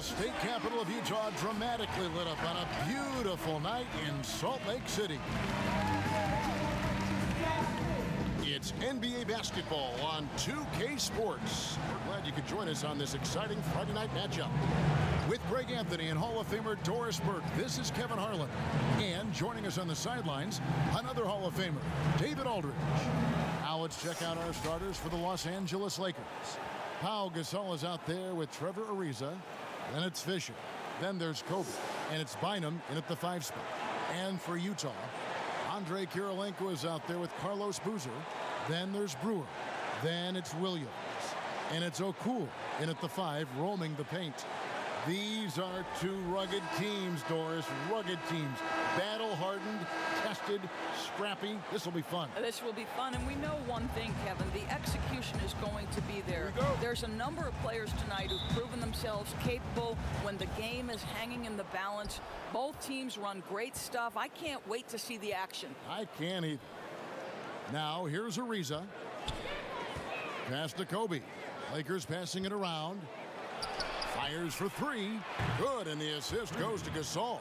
The state capital of Utah dramatically lit up on a beautiful night in Salt Lake City. It's NBA basketball on 2K Sports. We're glad you could join us on this exciting Friday night matchup. With Greg Anthony and Hall of Famer Doris Burke, this is Kevin Harlan. And joining us on the sidelines, another Hall of Famer, David Aldridge. Now let's check out our starters for the Los Angeles Lakers. Pau Gasol is out there with Trevor Ariza. Then it's Fisher. Then there's Kobe. And it's Bynum in at the 5 spot. And for Utah, Andre Kirilenko is out there with Carlos Boozer. Then there's Brewer. Then it's Williams. And it's Okur in at the 5, roaming the paint. These are two rugged teams, Doris. Rugged teams. Battle-hardened, tested, scrappy. This will be fun. This will be fun. And we know one thing, Kevin. The execution is going to be there. There's a number of players tonight who've proven themselves capable when the game is hanging in the balance. Both teams run great stuff. I can't wait to see the action. I can't either. Now, here's Ariza. Pass to Kobe. Lakers passing it around. Fires for 3. Good, and the assist goes to Gasol.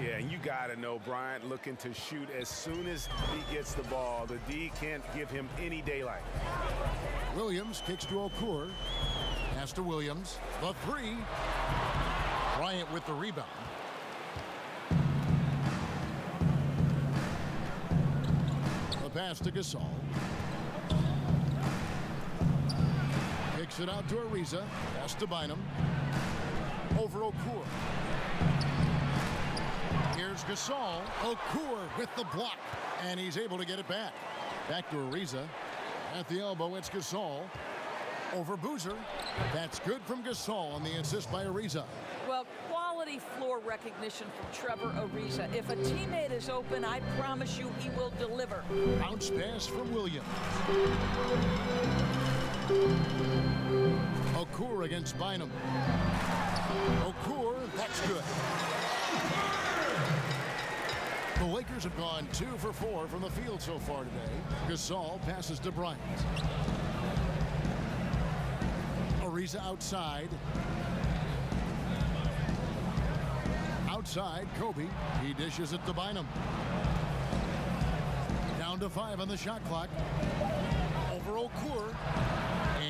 Yeah, and you got to know Bryant looking to shoot as soon as he gets the ball. The D can't give him any daylight. Williams kicks to Okur. Pass to Williams. The 3. Bryant with the rebound. The pass to Gasol. Kicks it out to Ariza. Pass to Bynum. Over Okur. Here's Gasol. Okur with the block. And he's able to get it back. Back to Ariza. At the elbow, it's Gasol. Over Boozer. That's good from Gasol on the assist by Ariza. Well, quality floor recognition from Trevor Ariza. If a teammate is open, I promise you he will deliver. Bounce pass from Williams. Okur against Bynum. Okur, that's good. The Lakers have gone 2 for 4 from the field so far today. Gasol passes to Bryant. Ariza outside. Outside, Kobe. He dishes it to Bynum. Down to 5 on the shot clock. Over Okur.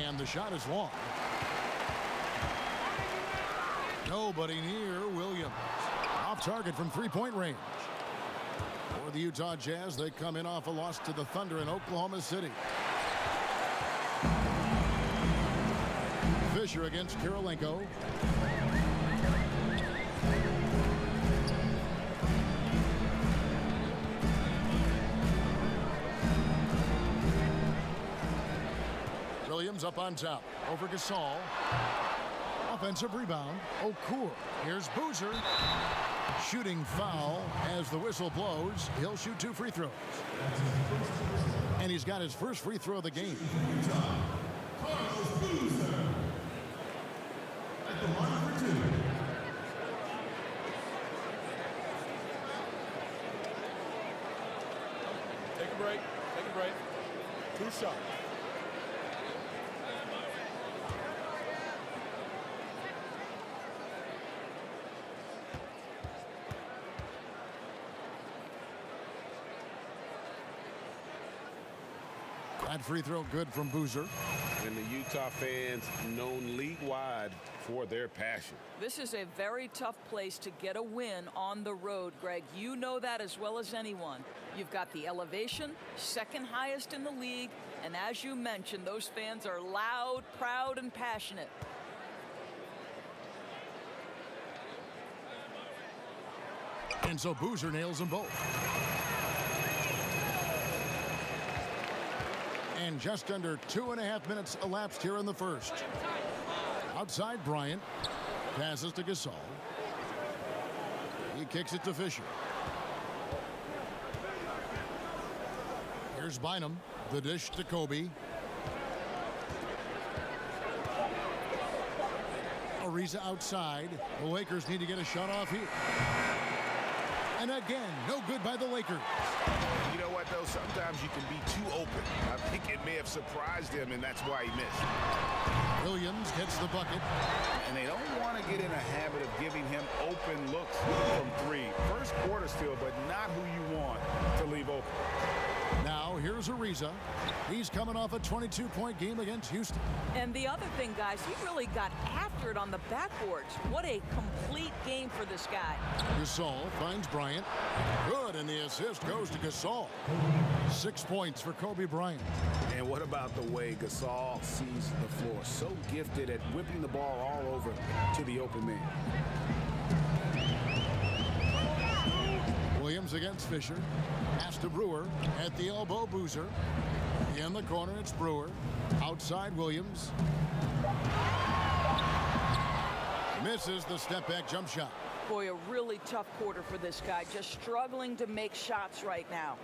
And the shot is long. Nobody near Williams. Off target from 3-point range. For the Utah Jazz, they come in off a loss to the Thunder in Oklahoma City. Fisher against Kirilenko. Williams up on top. Over Gasol. Offensive rebound. Okur. Here's Boozer. Shooting foul as the whistle blows. He'll shoot 2 free throws. And he's got his first free throw of the game. At the line for 2. Take a break. Take a break. 2 shots. That free throw good from Boozer. And the Utah fans known league-wide for their passion. This is a very tough place to get a win on the road, Greg. You know that as well as anyone. You've got the elevation, second highest in the league, and as you mentioned, those fans are loud, proud, and passionate. And so Boozer nails them both. And just under 2.5 minutes elapsed here in the first. Outside, Bryant passes to Gasol. He kicks it to Fisher. Here's Bynum. The dish to Kobe. Ariza outside. The Lakers need to get a shot off here. And again, no good by the Lakers. You know what, though? Sometimes you can be too open. I think it may have surprised him, and that's why he missed. Williams gets the bucket. And they don't want want to get in a habit of giving him open looks from three. First quarter still, but not who you want to leave open. Now here's Ariza. He's coming off a 22-point game against Houston. And the other thing, guys, he really got after it on the backboards. What a complete game for this guy. Gasol finds Bryant. Good, and the assist goes to Gasol. 6 points for Kobe Bryant. And what about the way Gasol sees the floor? So gifted at whipping the ball all over to the open man. Williams against Fisher. Pass to Brewer. At the elbow, Boozer. In the corner, it's Brewer. Outside, Williams. Misses the step-back jump shot. Boy, a really tough quarter for this guy. Just struggling to make shots right now.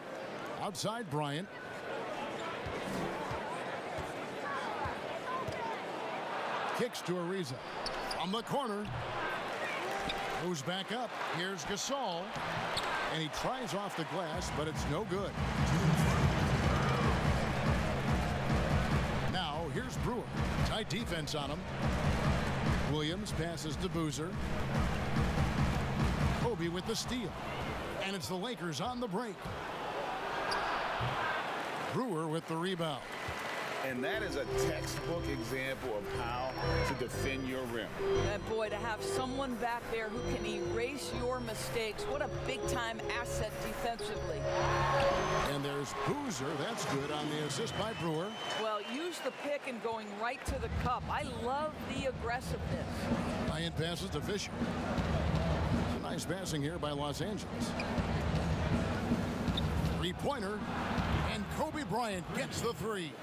Outside, Bryant. Kicks to Ariza. From the corner. Moves back up. Here's Gasol. And he tries off the glass, but it's no good. Now, here's Brewer. Tight defense on him. Williams passes to Boozer. Kobe with the steal. And it's the Lakers on the break. Brewer with the rebound. And that is a textbook example of how to defend your rim. And boy, to have someone back there who can erase your mistakes, what a big-time asset defensively. And there's Boozer. That's good on the assist by Brewer. Well, use the pick and going right to the cup. I love the aggressiveness. Bryant passes to Fisher. Nice passing here by Los Angeles. Three-pointer. And Kobe Bryant gets the three.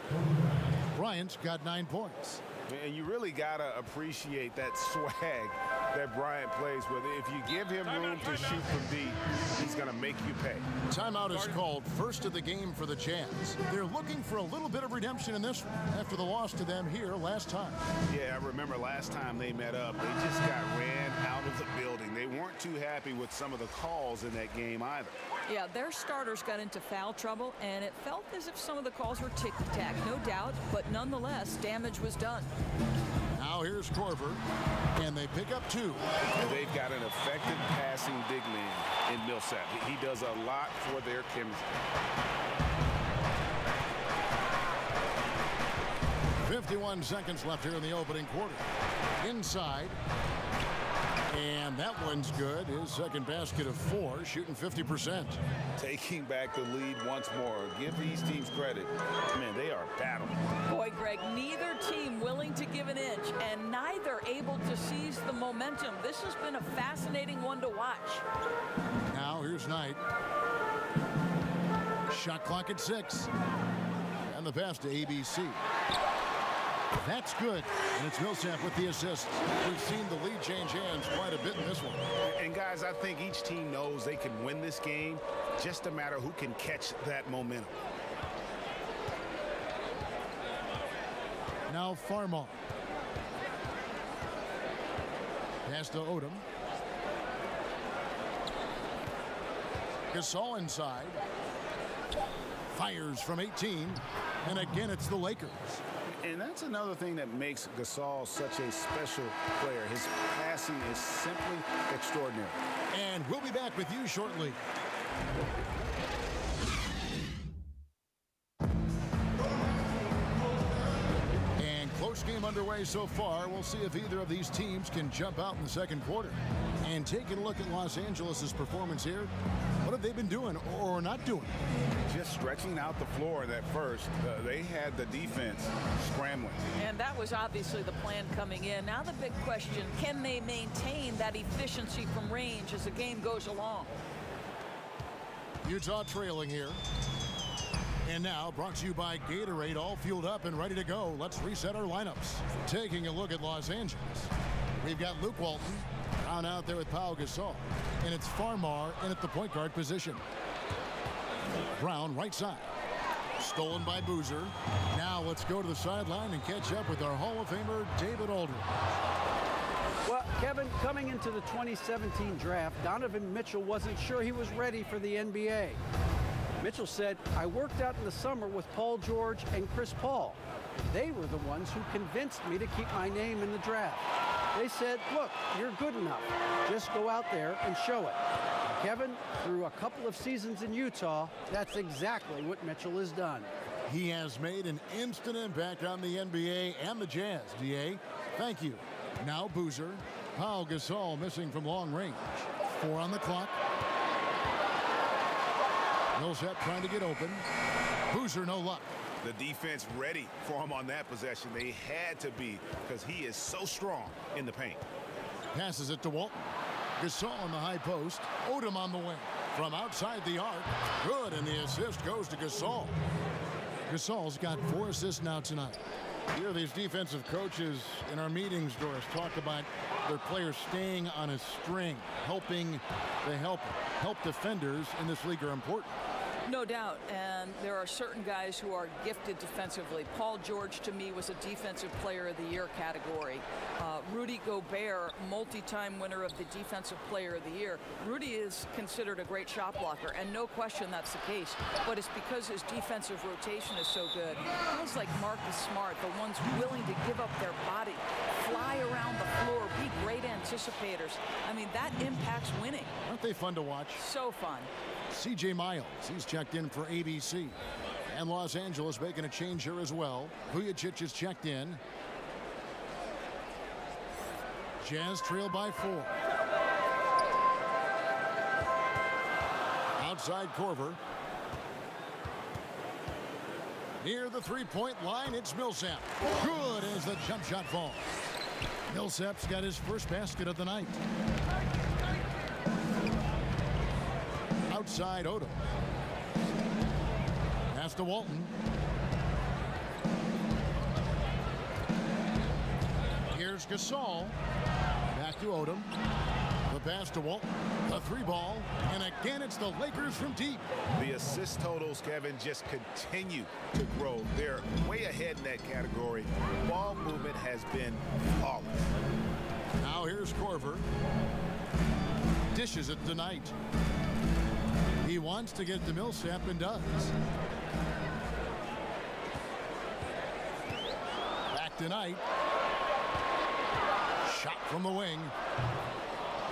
Bryant's got 9 points. And you really got to appreciate that swag that Bryant plays with. If you give him room to shoot from deep, he's going to make you pay. Timeout is called, first of the game for the Jazz. They're looking for a little bit of redemption in this one after the loss to them here last time. Yeah, I remember last time they met up, they just got ran out of the building. They weren't too happy with some of the calls in that game either. Yeah, their starters got into foul trouble, and it felt as if some of the calls were ticky-tack, no doubt, but nonetheless, damage was done. Now here's Korver, and they pick up 2. And they've got an effective passing big man in Millsap. He does a lot for their chemistry. 51 seconds left here in the opening quarter. Inside. And that one's good. His second basket of 4, shooting 50%. Taking back the lead once more. Give these teams credit. Man, they are battling. Boy, Greg, neither team willing to give an inch and neither able to seize the momentum. This has been a fascinating one to watch. Now here's Knight. Shot clock at 6. And the pass to ABC. That's good, and it's Millsap with the assist. We've seen the lead change hands quite a bit in this one. And guys, I think each team knows they can win this game, just a matter who can catch that momentum. Now Farmall. Pass to Odom. Gasol inside. Fires from 18, and again it's the Lakers. And that's another thing that makes Gasol such a special player. His passing is simply extraordinary. And we'll be back with you shortly. And close game underway so far. We'll see if either of these teams can jump out in the second quarter. And taking a look at Los Angeles' performance here, what have they been doing or not doing? Just stretching out the floor in that first. They had the defense scrambling. And that was obviously the plan coming in. Now the big question, can they maintain that efficiency from range as the game goes along? Utah trailing here. And now brought to you by Gatorade, all fueled up and ready to go. Let's reset our lineups. Taking a look at Los Angeles. We've got Luke Walton down out there with Pau Gasol. And it's Farmar in at the point guard position. Brown right side. Stolen by Boozer. Now let's go to the sideline and catch up with our Hall of Famer, David Aldridge. Well, Kevin, coming into the 2017 draft, Donovan Mitchell wasn't sure he was ready for the NBA. Mitchell said, "I worked out in the summer with Paul George and Chris Paul. They were the ones who convinced me to keep my name in the draft." They said, look, you're good enough. Just go out there and show it. Kevin, through a couple of seasons in Utah, that's exactly what Mitchell has done. He has made an instant impact on the NBA and the Jazz. DA, thank you. Now Boozer. Pau Gasol missing from long range. 4 on the clock. Millsap trying to get open. Boozer, no luck. The defense ready for him on that possession. They had to be, because he is so strong in the paint. Passes it to Walton. Gasol on the high post. Odom on the wing. From outside the arc. Good, and the assist goes to Gasol. Gasol's got 4 assists now tonight. Here, these defensive coaches in our meetings, Doris, talk about their players staying on a string, helping the help defenders in this league are important. No doubt, and there are certain guys who are gifted defensively. Paul George, to me, was a Defensive Player of the Year category. Rudy Gobert, multi-time winner of the Defensive Player of the Year. Rudy is considered a great shot blocker, and no question that's the case, but it's because his defensive rotation is so good. Guys like Marcus Smart, the ones willing to give up their body, fly around the floor, be great anticipators. I mean, that impacts winning. Aren't they fun to watch? So fun. C.J. Miles, he's checked in for ABC. And Los Angeles making a change here as well. Vujicic is checked in. Jazz trail by 4. Outside Korver. Near the three-point line, it's Millsap. Good as the jump shot falls. Millsap's got his first basket of the night. Outside Odom. Pass to Walton. Here's Gasol. Back to Odom. The pass to Walton. The 3-ball. And again, it's the Lakers from deep. The assist totals, Kevin, just continue to grow. They're way ahead in that category. Ball movement has been flawless. Now here's Korver. Dishes it tonight. He wants to get to Millsap and does. Back tonight. Shot from the wing.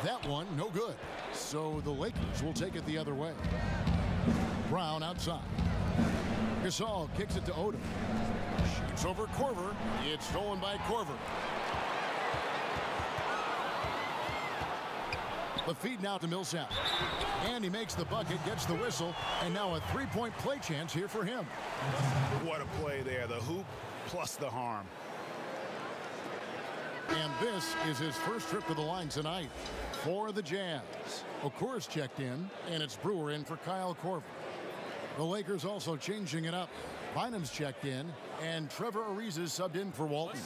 That one, no good. So the Lakers will take it the other way. Brown outside. Gasol kicks it to Odom. Shoots over Korver. It's stolen by Korver. The feed now to Millsap. And he makes the bucket, gets the whistle, and now a 3-point play chance here for him. What a play there. The hoop plus the harm. And this is his first trip to the line tonight for the Jazz. Okur's checked in, and it's Brewer in for Kyle Korver. The Lakers also changing it up. Bynum's checked in, and Trevor Ariza is subbed in for Walton.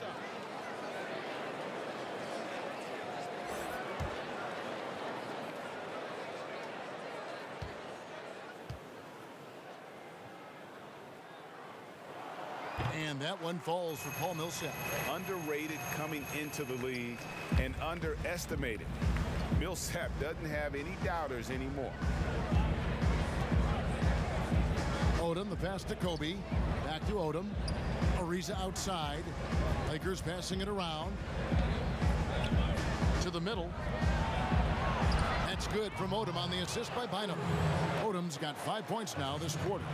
And that one falls for Paul Millsap. Underrated coming into the league and underestimated. Millsap doesn't have any doubters anymore. Odom, the pass to Kobe. Back to Odom. Ariza outside. Lakers passing it around. To the middle. That's good from Odom on the assist by Bynum. Odom's got 5 points now this quarter.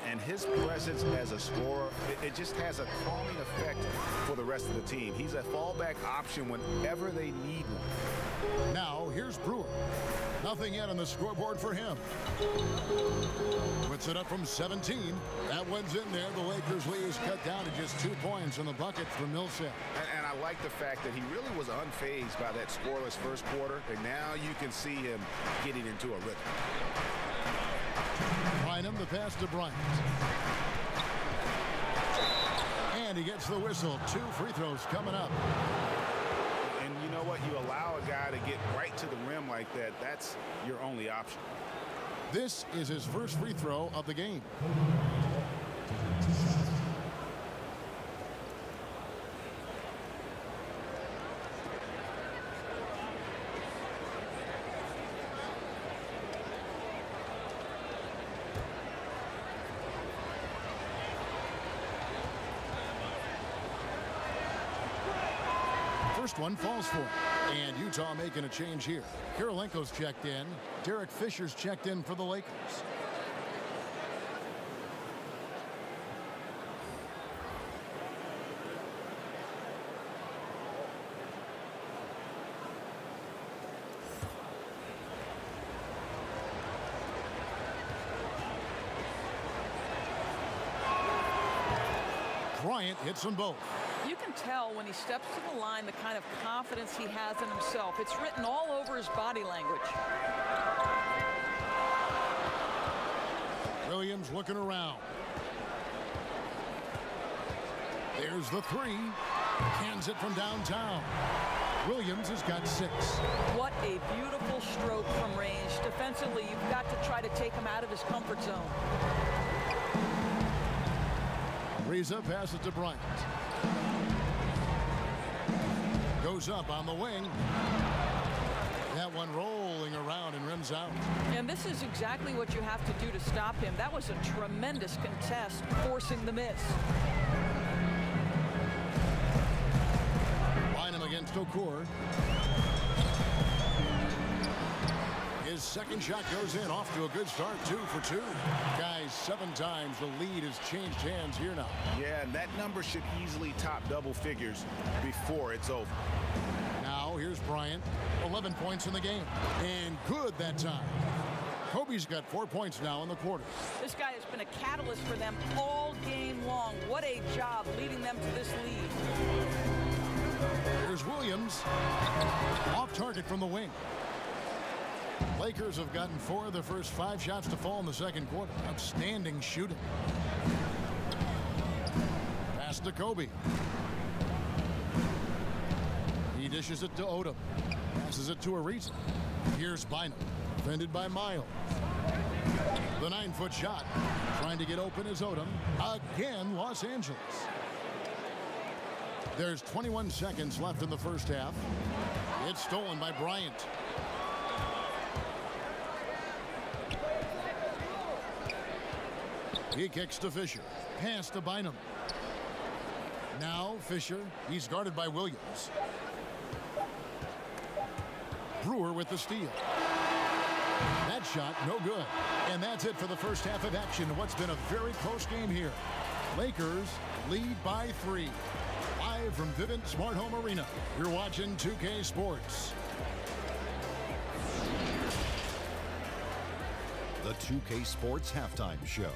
And his presence as a scorer, it just has a calming effect for the rest of the team. He's a fallback option whenever they need one. Now, here's Brewer. Nothing yet on the scoreboard for him. Puts it up from 17. That one's in there. The Lakers lead is cut down to just 2 points on the bucket for Millsap. And I like the fact that he really was unfazed by that scoreless first quarter. And now you can see him getting into a rhythm. Bynum, the pass to Bryant. And he gets the whistle. 2 free throws coming up. And you know what? You allow a guy to get right to the rim like that. That's your only option. This is his first free throw of the game. first one falls for it. And Utah making a change here. Kirilenko's checked in. Derek Fisher's checked in for the Lakers. Bryant hits them both. You can tell when he steps to the line the kind of confidence he has in himself. It's written all over his body language. Williams looking around. There's the three. Cans it from downtown. Williams has got 6. What a beautiful stroke from range. Defensively, you've got to try to take him out of his comfort zone. Reza passes to Bryant. Goes up on the wing. That one rolling around and rims out. And this is exactly what you have to do to stop him. That was a tremendous contest, forcing the miss. Bynum against Okur. His second shot goes in, off to a good start, 2 for 2. Guys, 7 times the lead has changed hands here now. Yeah, and that number should easily top double figures before it's over. Now here's Bryant, 11 points in the game, and good that time. Kobe's got 4 points now in the quarter. This guy has been a catalyst for them all game long. What a job leading them to this lead. Here's Williams, off target from the wing. Lakers have gotten 4 of their first 5 shots to fall in the second quarter. Outstanding shooting. Pass to Kobe. He dishes it to Odom. Passes it to Ariza. Here's Bynum. Defended by Miles. The 9-foot shot. Trying to get open is Odom. Again, Los Angeles. There's 21 seconds left in the first half. It's stolen by Bryant. He kicks to Fisher. Pass to Bynum. Now Fisher. He's guarded by Williams. Brewer with the steal. That shot, no good. And that's it for the first half of action. What's been a very close game here. Lakers lead by 3. Live from Vivint Smart Home Arena. You're watching 2K Sports. The 2K Sports Halftime Show.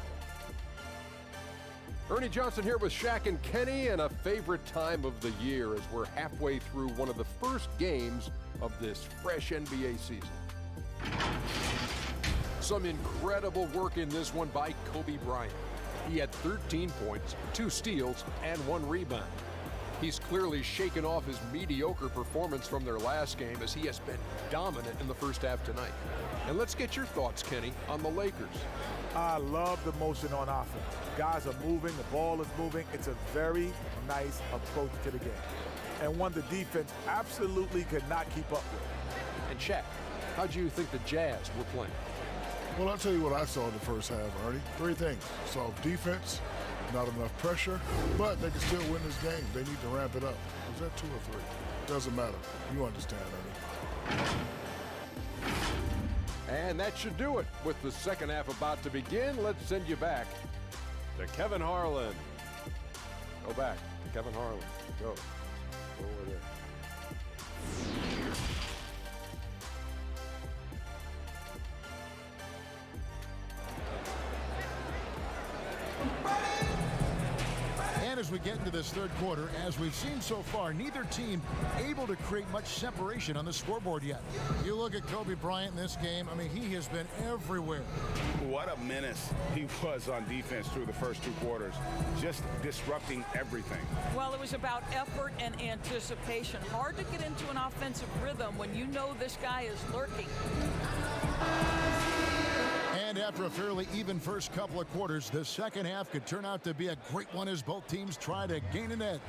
Ernie Johnson here with Shaq and Kenny, and a favorite time of the year as we're halfway through one of the first games of this fresh NBA season. Some incredible work in this one by Kobe Bryant. He had 13 points, 2 steals, and 1 rebound. He's clearly shaken off his mediocre performance from their last game as he has been dominant in the first half tonight. And let's get your thoughts, Kenny, on the Lakers. I love the motion on offense. Guys are moving, the ball is moving. It's a very nice approach to the game, and one the defense absolutely could not keep up with. And Shaq, how do you think the Jazz were playing? Well, I'll tell you what I saw in the first half, Ernie. 3 things. Soft defense, not enough pressure, but they can still win this game. They need to ramp it up. Was that 2 or 3? Doesn't matter. You understand, Ernie. And that should do it. With the second half about to begin, let's send you back to Kevin Harlan. Go back to Kevin Harlan. Go over there. And as we get into this third quarter, as we've seen so far, neither team able to create much separation on the scoreboard yet. You look at Kobe Bryant in this game, I mean, he has been everywhere. What a menace he was on defense through the first 2 quarters, just disrupting everything. Well, it was about effort and anticipation. Hard to get into an offensive rhythm when you know this guy is lurking. And after a fairly even first couple of quarters, the second half could turn out to be a great one as both teams try to gain an edge.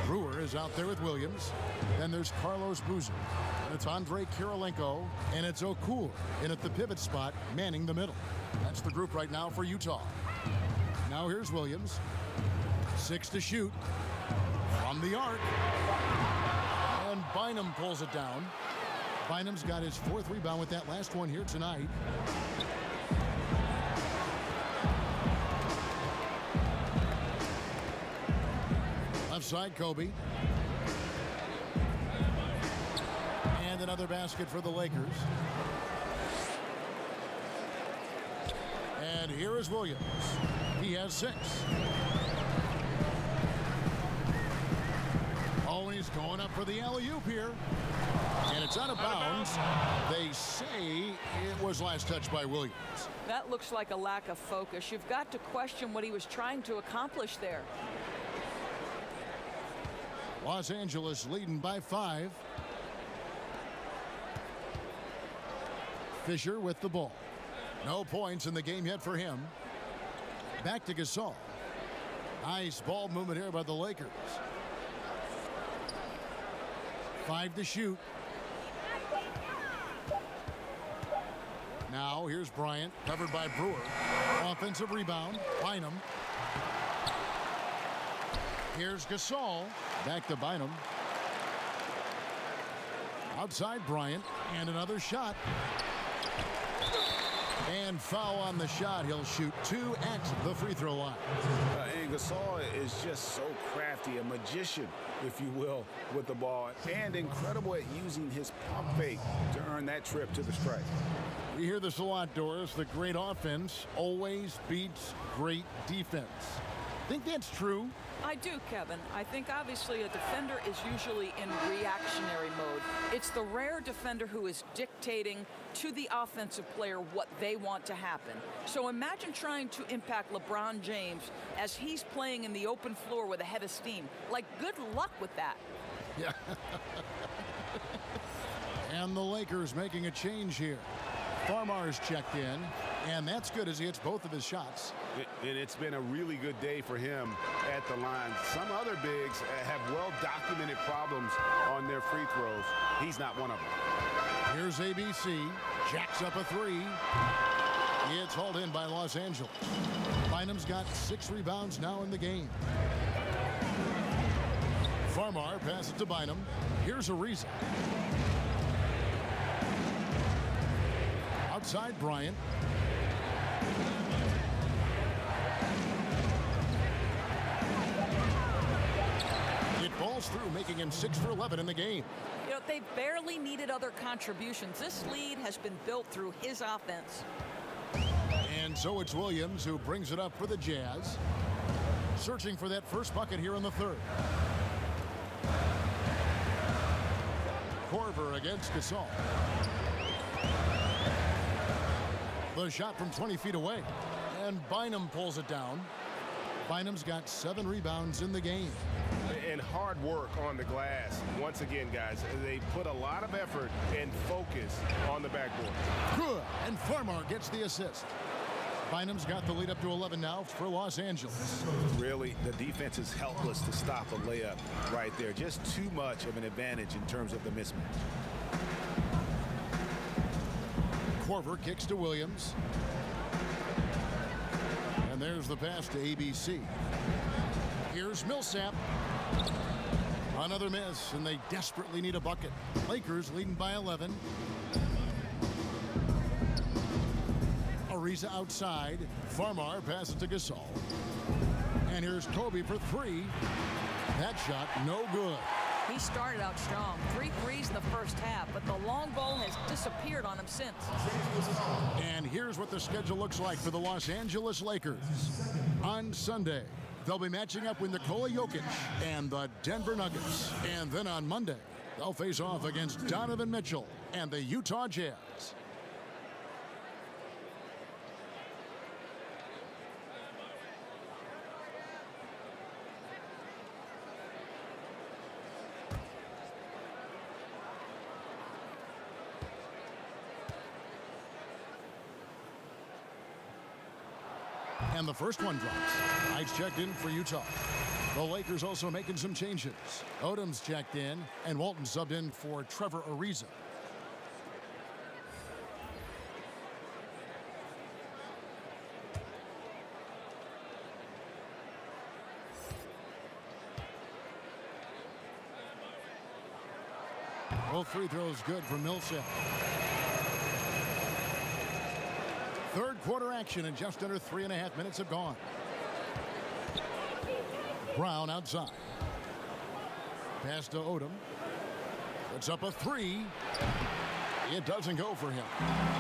Brewer is out there with Williams. Then there's Carlos Boozer. And it's Andre Kirilenko. And it's Okur in at the pivot spot, manning the middle. That's the group right now for Utah. Now here's Williams. 6 to shoot. From the arc. Bynum pulls it down. Bynum's got his 4th rebound with that last one here tonight. Left side, Kobe. And another basket for the Lakers. And here is Williams. He has 6. Oh, he's going up for the alley-oop here. And it's out of bounds. They say it was last touched by Williams. That looks like a lack of focus. You've got to question what he was trying to accomplish there. Los Angeles leading by 5. Fisher with the ball. No points in the game yet for him. Back to Gasol. Nice ball movement here by the Lakers. 5 to shoot. Now here's Bryant, covered by Brewer. Offensive rebound, Bynum. Here's Gasol, back to Bynum. Outside Bryant, and another shot. And foul on the shot. He'll shoot 2 at the free throw line. And Gasol is just so crafty, a magician, if you will, with the ball, and incredible at using his pump fake to earn that trip to the stripe. We hear this a lot, Doris. The great offense always beats great defense. Think that's true? I do, Kevin. I think obviously a defender is usually in reactionary mode. It's the rare defender who is dictating to the offensive player what they want to happen. So imagine trying to impact LeBron James as he's playing in the open floor with a head of steam. Like, good luck with that. Yeah. And the Lakers making a change here. Farmar's checked in, and that's good as he hits both of his shots. And it's been a really good day for him at the line. Some other bigs have well-documented problems on their free throws. He's not one of them. Here's ABC. Jacks up a 3. It's hauled in by Los Angeles. Bynum's got 6 rebounds now in the game. Farmar passes to Bynum. Here's Ariza. Outside Bryant. It falls through, making him 6 for 11 in the game. You know, they barely needed other contributions. This lead has been built through his offense. And so it's Williams who brings it up for the Jazz. Searching for that first bucket here in the 3rd. Korver against Gasol. The shot from 20 feet away. And Bynum pulls it down. Bynum's got 7 rebounds in the game. And hard work on the glass. Once again, guys, they put a lot of effort and focus on the backboard. Good. And Farmar gets the assist. Bynum's got the lead up to 11 now for Los Angeles. Really, the defense is helpless to stop a layup right there. Just too much of an advantage in terms of the mismatch. Korver kicks to Williams. And there's the pass to ABC. Here's Millsap. Another miss, and they desperately need a bucket. Lakers leading by 11. Ariza outside. Farmar passes to Gasol. And here's Kobe for 3. That shot, no good. He started out strong. 3 threes in the first half, but the long ball has disappeared on him since. And here's what the schedule looks like for the Los Angeles Lakers. On Sunday, they'll be matching up with Nikola Jokic and the Denver Nuggets. And then on Monday, they'll face off against Donovan Mitchell and the Utah Jazz. And the first one drops. Knight's checked in for Utah. The Lakers also making some changes. Odom's checked in, and Walton subbed in for Trevor Ariza. Both free throws good for Millsap. Third quarter action and just under 3.5 minutes have gone. Brown outside. Pass to Odom. Puts up a three. It doesn't go for him.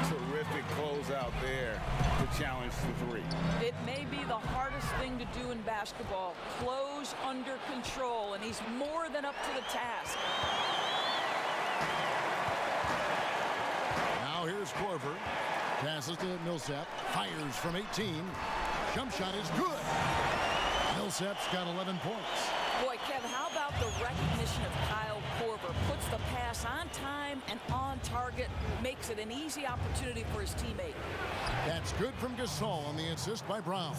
Terrific closeout there to challenge the three. It may be the hardest thing to do in basketball. Close under control, and he's more than up to the task. Now here's Korver. Passes to Millsap. Fires from 18. Jump shot is good. Millsap's got 11 points. Boy, Kev, how about the recognition of Kyle Korver? Puts the pass on time and on target, makes it an easy opportunity for his teammate. That's good from Gasol on the assist by Brown.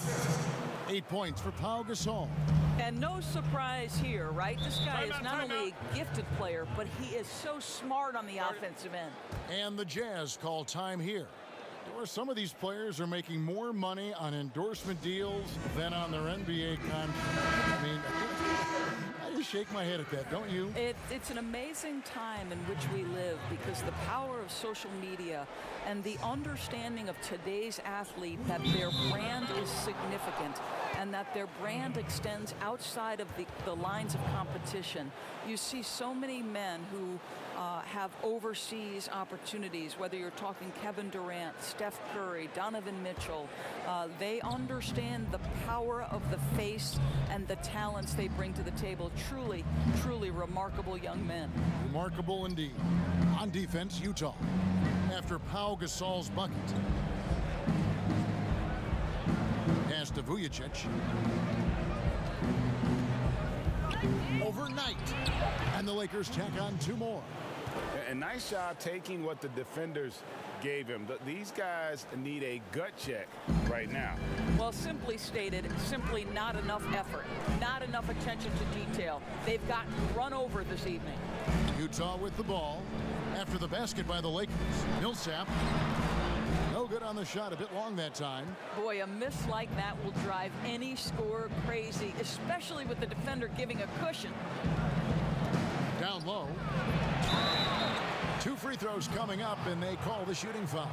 8 points for Pau Gasol. And no surprise here, right? This guy is not only a gifted player, but he is so smart on the offensive end. And the Jazz call time here. Or some of these players are making more money on endorsement deals than on their NBA contracts. I mean, I just shake my head at that, don't you? It's an amazing time in which we live because the power of social media and the understanding of today's athlete that their brand is significant and that their brand extends outside of the lines of competition. You see so many men who have overseas opportunities, whether you're talking Kevin Durant, Steph Curry, Donovan Mitchell. They understand the power of the face and the talents they bring to the table. Truly, truly remarkable young men. Remarkable indeed. On defense, Utah. After Pau Gasol's bucket. Pass to Vujacic. Overnight. And the Lakers tack on 2 more. A nice job taking what the defenders gave him. These guys need a gut check right now. Well, simply stated, simply not enough effort, not enough attention to detail. They've gotten run over this evening. Utah with the ball. After the basket by the Lakers. Millsap. No good on the shot, a bit long that time. Boy, a miss like that will drive any scorer crazy, especially with the defender giving a cushion. Down low. 2 free throws coming up, and they call the shooting foul.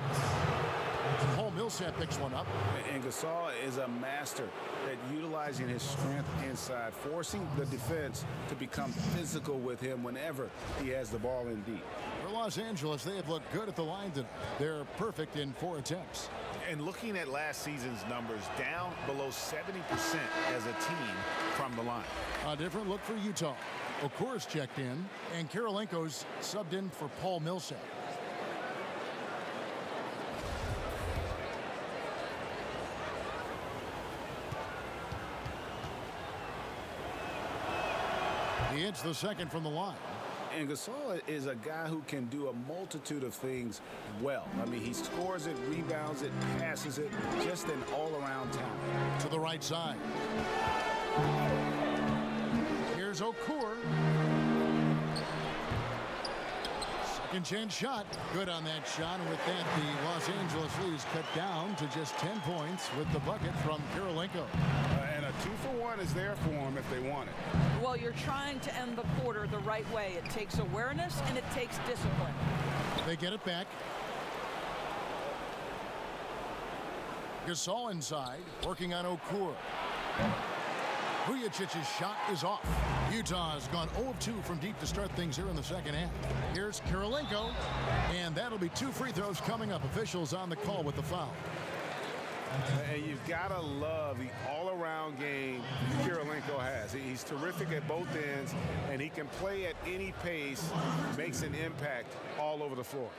Paul Millsap picks one up. And Gasol is a master at utilizing his strength inside, forcing the defense to become physical with him whenever he has the ball in deep. For Los Angeles, they have looked good at the line. They're perfect in 4 attempts. And looking at last season's numbers, down below 70% as a team from the line. A different look for Utah. Okur's checked in, and Kirilenko's subbed in for Paul Millsap. He hits the second from the line. And Gasol is a guy who can do a multitude of things well. I mean, he scores it, rebounds it, passes it, just an all-around talent. To the right side. Here's Okur. Second chance shot. Good on that shot. And with that, the Los Angeles leads cut down to just 10 points with the bucket from Kirilenko. And a 2-for-1 is there for them if they want it. Well, you're trying to end the quarter the right way. It takes awareness and it takes discipline. They get it back. Gasol inside, working on Okur. Vujacic's shot is off. Utah has gone 0 of 2 from deep to start things here in the second half. Here's Kirilenko, and that'll be 2 free throws coming up. Officials on the call with the foul. And you've got to love the all-around game Kirilenko has. He's terrific at both ends, and he can play at any pace, makes an impact all over the floor.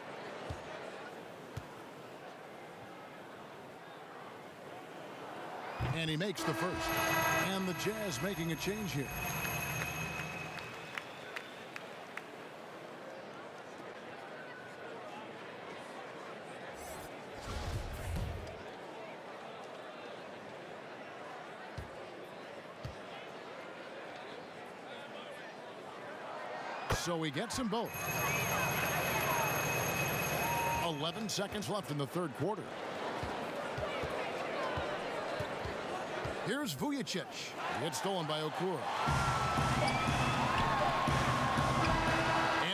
And he makes the first. And the Jazz making a change here. So he gets them both. 11 seconds left in the third quarter. Here's Vujacic. It's stolen by Okur.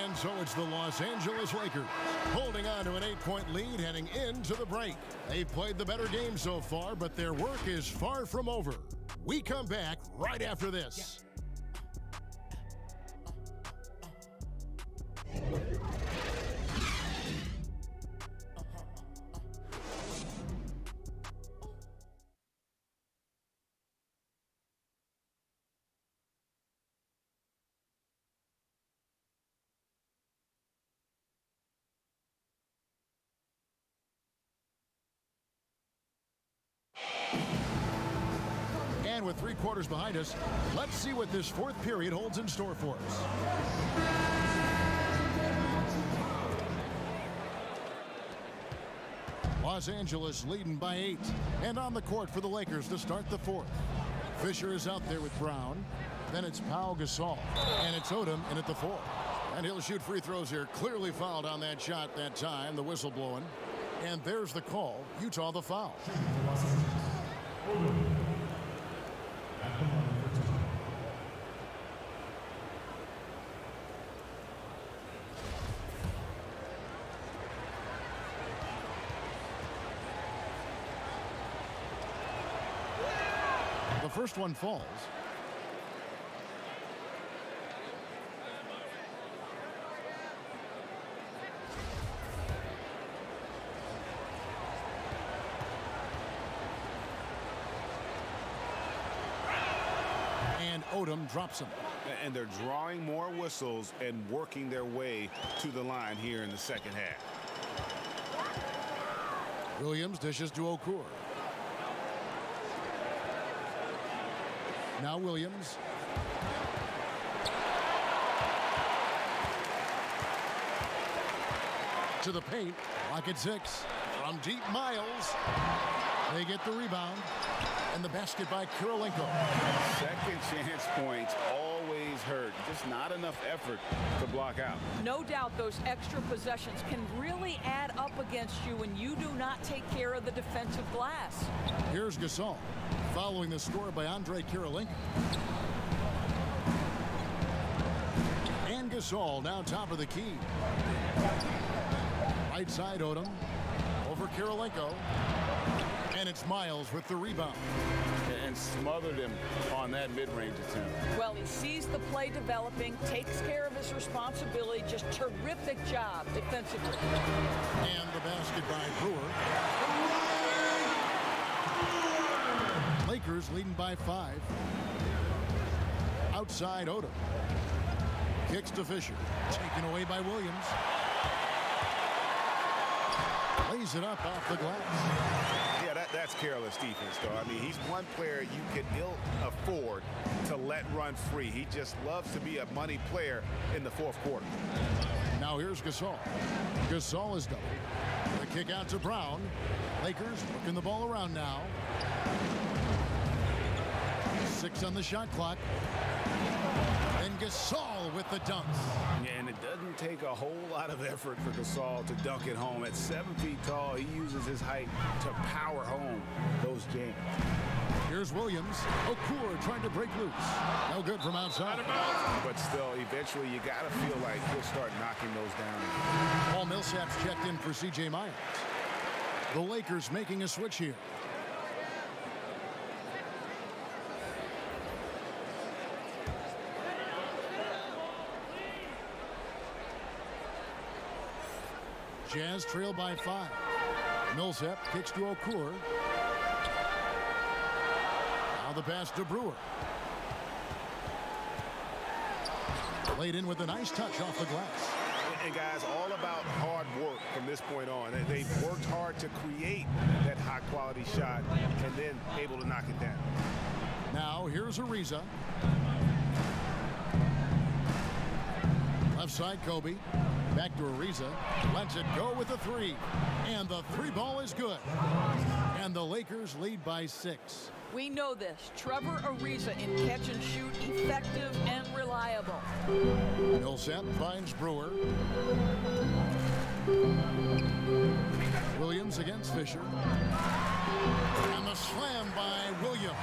And So it's the Los Angeles Lakers holding on to an 8-point lead heading into the break. They've played the better game so far, but their work is far from over. We come back right after this. And with 3 quarters behind us, let's see what this 4th period holds in store for us. Los Angeles leading by 8. And on the court for the Lakers to start the 4th. Fisher is out there with Brown. Then it's Pau Gasol. And it's Odom in at the 4. And he'll shoot free throws here. Clearly fouled on that shot that time. The whistle blowing. And there's the call. Utah the foul. The first one falls. And Odom drops him. And they're drawing more whistles and working their way to the line here in the second half. Williams dishes to Okur. Now Williams. To the paint. Lock at 6. From deep, Miles. They get the rebound. And the basket by Kirilenko. Second chance points always hurt. Just not enough effort to block out. No doubt those extra possessions can really add up against you when you do not take care of the defensive glass. Here's Gasol. Following the score by Andre Kirilenko. And Gasol now top of the key. Right side Odom. Over Kirilenko. And it's Miles with the rebound. And smothered him on that mid-range attempt. Well, he sees the play developing, takes care of his responsibility. Just terrific job defensively. And the basket by Brewer. Lakers leading by 5. Outside Odom. Kicks to Fisher. Taken away by Williams. Lays it up off the glass. Yeah, that's careless defense, though. I mean, he's one player you can ill afford to let run free. He just loves to be a money player in the 4th quarter. Now here's Gasol. Gasol is double. The kick out to Brown. Lakers working the ball around now. 6 on the shot clock. And Gasol with the dunks. Yeah, and it doesn't take a whole lot of effort for Gasol to dunk it home. At 7 feet tall, he uses his height to power home those jams. Here's Williams. Okur trying to break loose. No good from outside. But still, eventually, you got to feel like he'll start knocking those down. Paul Millsap's checked in for C.J. Myers. The Lakers making a switch here. Jazz trail by 5. Millsap kicks to Okur. Now the pass to Brewer. Laid in with a nice touch off the glass. And guys, all about hard work from this point on. They've worked hard to create that high-quality shot and then able to knock it down. Now here's Ariza. Left side Kobe. Back to Ariza. Lets it go with the 3. And the 3 ball is good. And the Lakers lead by 6. We know this. Trevor Ariza in catch and shoot, effective and reliable. Millsap finds Brewer. Williams against Fisher. And the slam by Williams.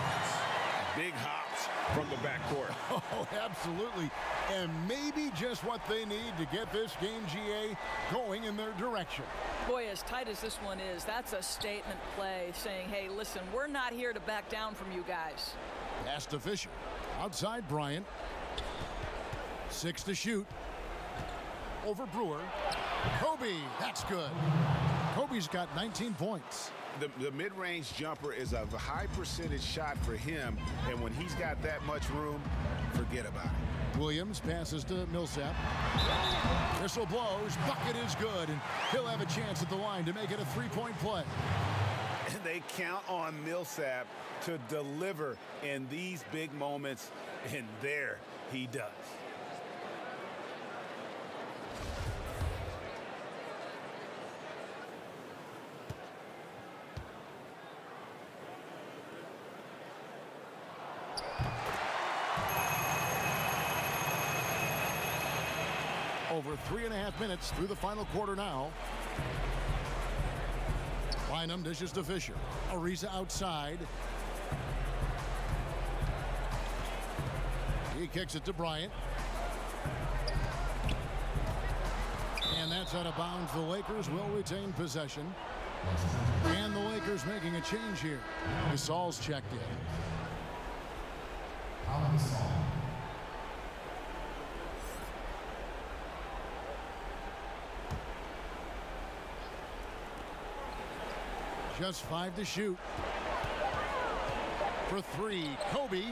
big hops from the backcourt. Oh, absolutely. And maybe just what they need to get this game, GA, going in their direction. Boy, as tight as this one is, that's a statement play saying, hey, listen, we're not here to back down from you guys. Pass to Fisher. Outside Bryant. 6 to shoot. Over Brewer. Kobe, that's good. Kobe's got 19 points. The mid-range jumper is a high percentage shot for him, and when he's got that much room, forget about it. Williams passes to Millsap. Whistle blows. Bucket is good, and he'll have a chance at the line to make it a three-point play. And they count on Millsap to deliver in these big moments, and there he does. Over 3.5 minutes through the final quarter now. Bynum dishes to Fisher. Ariza outside. He kicks it to Bryant. And that's out of bounds. The Lakers will retain possession. And the Lakers making a change here. Gasol's checked in. Just 5 to shoot. For 3, Kobe.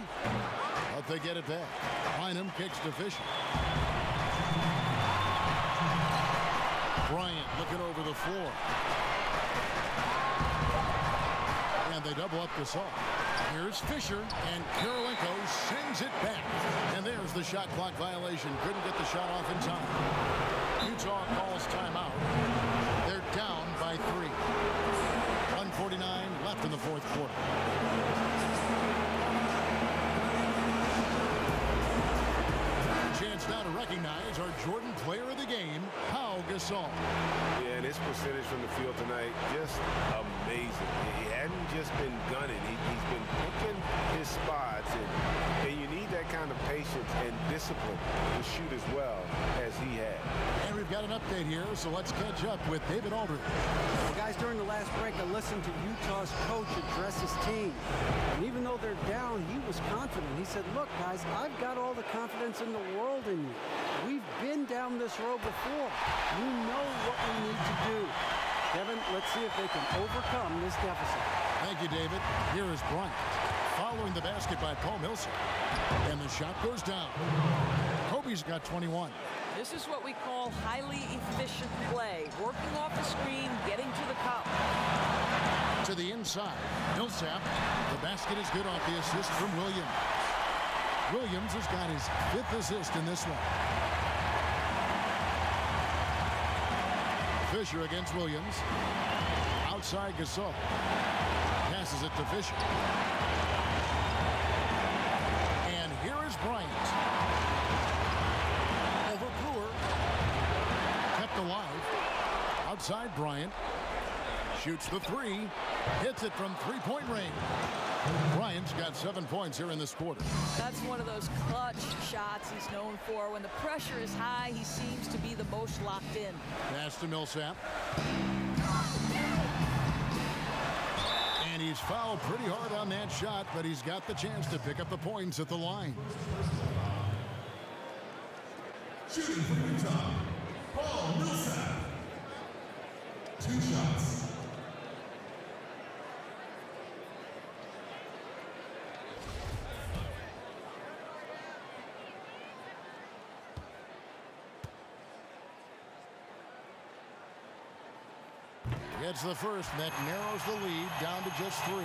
But they get it back. Bynum kicks to Fisher. Bryant looking over the floor. And they double up Gasol. Here's Fisher, and Kirilenko sends it back. And there's the shot clock violation. Couldn't get the shot off in time. Utah calls timeout. They're down by 3. 1:49 left in the fourth quarter. Chance now to recognize our Jordan player of the game, Pau Gasol. Yeah, and his percentage from the field tonight, just amazing. He hadn't just been gunning. He's been picking his spots, and you need that kind of patience and discipline to shoot as well as he had. And we've got an update here, so let's catch up with David Aldridge. Well, guys, during the last break, I listened to Utah's coach address his team. And even though they're down, he was confident. He said, look, guys, I've got all the confidence in the world in you. We've been down this road before. You know what we need to do. Kevin, let's see if they can overcome this deficit. Thank you, David. Here is Bryant. Following the basket by Paul Millsap. And the shot goes down. Kobe's got 21. This is what we call highly efficient play. Working off the screen, getting to the cup. To the inside. Millsap. The basket is good off the assist from Williams. Williams has got his 5th assist in this one. Fisher against Williams. Outside Gasol. Passes it to Fisher. And here is Bryant. Over Brewer. Kept alive. Outside Bryant. Shoots the 3. Hits it from three-point range. Bryant's got 7 points here in this quarter. That's one of those clutch shots he's known for. When the pressure is high, he seems to be the most locked in. Pass to Millsap. And he's fouled pretty hard on that shot, but he's got the chance to pick up the points at the line. Shooting for Utah, Paul Millsap. 2 shots. Gets the first, and that narrows the lead down to just 3.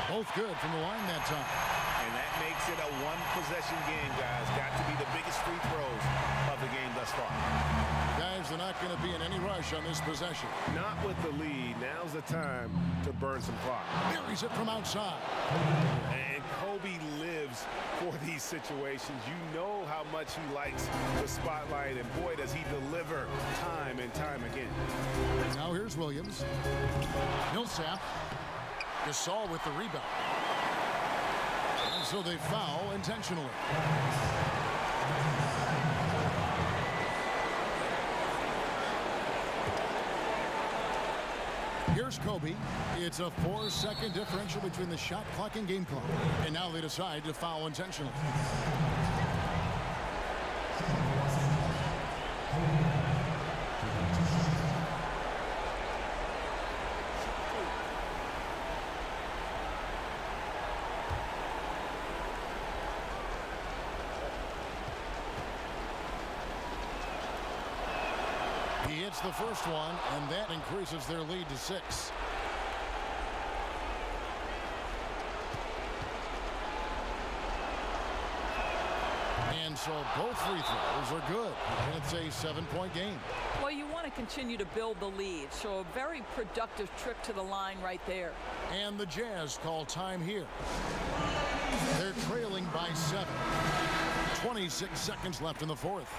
Both good from the line that time. And that makes it a one-possession game, guys. Got to be the biggest free throws of the game thus far. Guys, they're not going to be in any rush on this possession. Not with the lead. Now's the time to burn some clock. Buries it from outside. And Kobe lives for these situations. You know how much he likes the spotlight, and boy, does he deliver time and time again. Now here's Williams. Millsap. Gasol with the rebound. And so they foul intentionally. Here's Kobe. It's a 4-second differential between the shot clock and game clock. And now they decide to foul intentionally. He hits the first one, and that increases their lead to 6. And so both free throws are good. And it's a 7-point game. Well, you want to continue to build the lead, so a very productive trip to the line right there. And the Jazz call time here. They're trailing by 7. 26 seconds left in the fourth.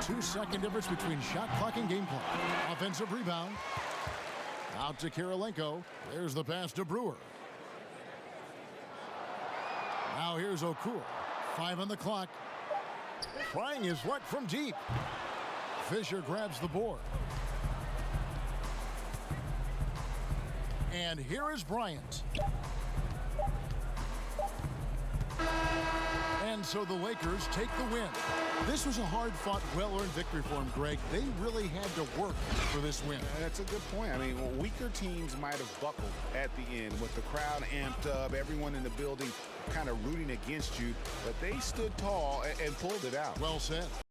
2-second difference between shot clock and game clock. Offensive rebound. Out to Kirilenko. There's the pass to Brewer. Now here's Okur. 5 on the clock. Trying his luck from deep. Fisher grabs the board. And here is Bryant. And so the Lakers take the win. This was a hard-fought, well-earned victory for them, Greg. They really had to work for this win. That's a good point. I mean, weaker teams might have buckled at the end with the crowd amped up, everyone in the building kind of rooting against you, but they stood tall and pulled it out. Well said.